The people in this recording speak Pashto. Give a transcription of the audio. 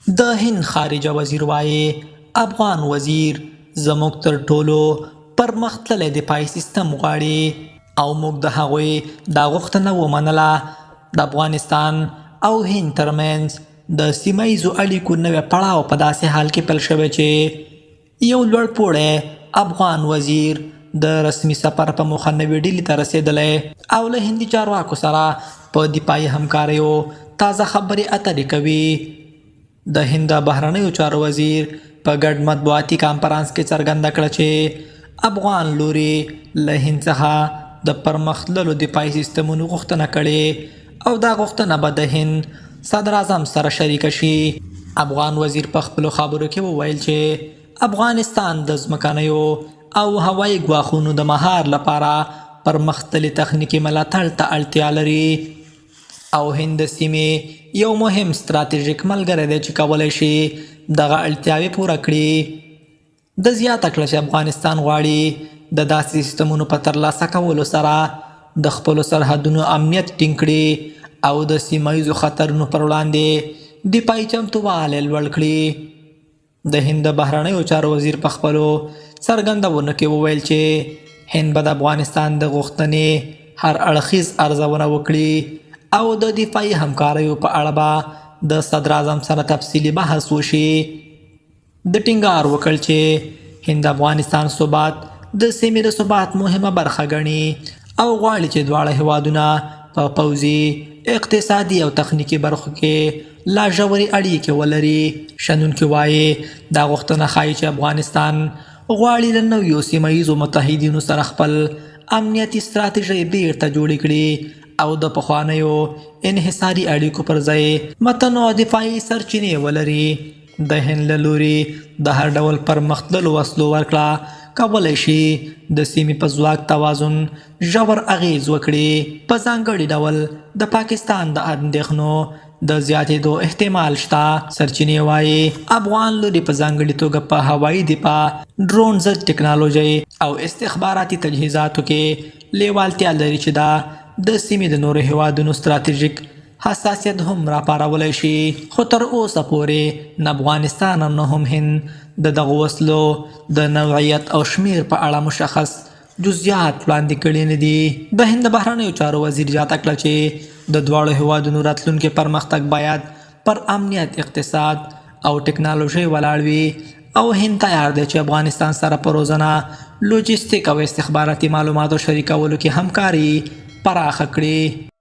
د هند خارجه وزیر وایي افغان وزیر زموږ تر ټولو پرمختللی دفاعي سیستم غواړي او موږ د هغوی دا غوښتنه ومنله د افغانستان او هند ترمنځ د سیمه ییزو اړیکو نوی پړاو په داسې حال کې پیل شوی چې یو لوړ پوړی افغان وزیر د رسمي سفر په موخه نوې ډیلي ته رسېدلی او له هندي چارواکو سره په دفاعي همکاریو تازه خبرې اترې کوي. د هند بهرنیو چارو وزیر په ګډ مطبوعاتي کانفرنس کې څرګنده کړه چې افغان لوري له هند څخه د پرمختللو دفاعي سیستمونو غوښتنه کړې او دا غوښتنه به د هند صدر اعظم سره شریکه شي. افغان وزیر په خپلو خبرو کې وویل چې افغانستان د ځمکنیو او هوایي ګواښونو د مهار لپاره پرمختللي تخنیکي ملاتړ ته اړتیا لري او هند د سیمې یو مهم ستراتیژیک ملګری دی چې کولی شي دغه اړتیاوې پوره کړي. د زیاته کړه چې افغانستان غواړي د داسې سیستمونو په ترلاسه کولو سره د خپلو سرحدونو امنیت ټینګ کړي او د سیمه ییزو خطرونو پر وړاندې دفاعي چمتووالی لوړ کړي. د هند بهرنیو چارو وزیر په خپلو څرګندونو کې وویل چې هند به د افغانستان د غوښتنې هر اړخیز ارزونه وکړي او د دفاعي همکاریو په اړه به د صدر اعظم سره تفصیلي بحث وشي. د ټینګار وکړ چې هند افغانستان ثبات د سیمې د ثبات مهمه برخه ګڼي او غواړي چې دواړه هیوادونه په پوځي اقتصادي او تخنیکي برخو کې لا ژورې اړیکې ولري. شنونکي وایي دا غوښتنه ښایي چې افغانستان غواړي له نویو سیمه ییزو متحدینو سره خپل امنیتي ستراتیژۍ بیرته جوړې کړي او د پخوانیو انحصاري اړیکو پر ځای متنوع دفاعي سرچینې ولري. د هند له لوري د هر ډول پرمختللو وسلو ورکړه کولی شي د سیمې په ځواک توازن ژور اغیز وکړي. په ځانګړي ډول د پاکستان د اندېښنو د زیاتېدو احتمال شته. سرچینې وایي افغان لوري په ځانګړي توګه په هوایي دفاع، ډرون ضد ټکنالوژۍ او استخباراتي تجهیزاتو کې لیوالتیا لري چې دا د سیمې د نورو هیوادونو ستراتیژیک حساسیت هم راپارولی شي. خو تر اوسه پورې نه افغانستان او نه هم هند د دغو وسلو د نوعیت او شمیر په اړه مشخص جزئیات وړاندې کړي نه دي. د هند بهرنیو چارو وزیر زیاته کړه چې د دواړو هیوادونو راتلونکي پرمختګ باید پر امنیت، اقتصاد او ټکنالوژۍ ولاړ وي او هند تیار دی چې افغانستان سره په روزنه، لوجستیک او استخباراتي معلوماتو شریکولو کې همکاري پراخه کړي.